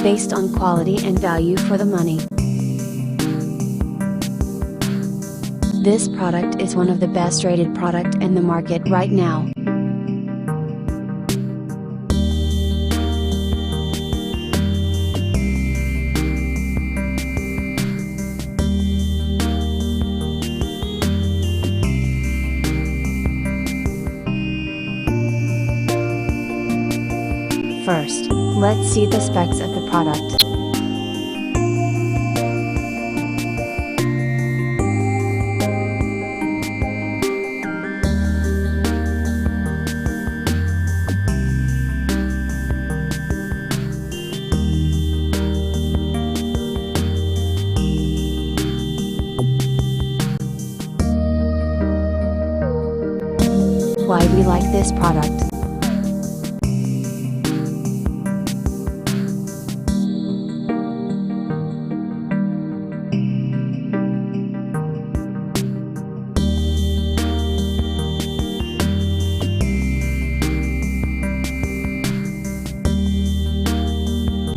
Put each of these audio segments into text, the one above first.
based on quality and value for the money. This product is one of the best rated product in the market right now. First, let's see the specs of the product. Why we like this product.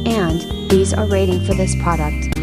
And these are rating for this product.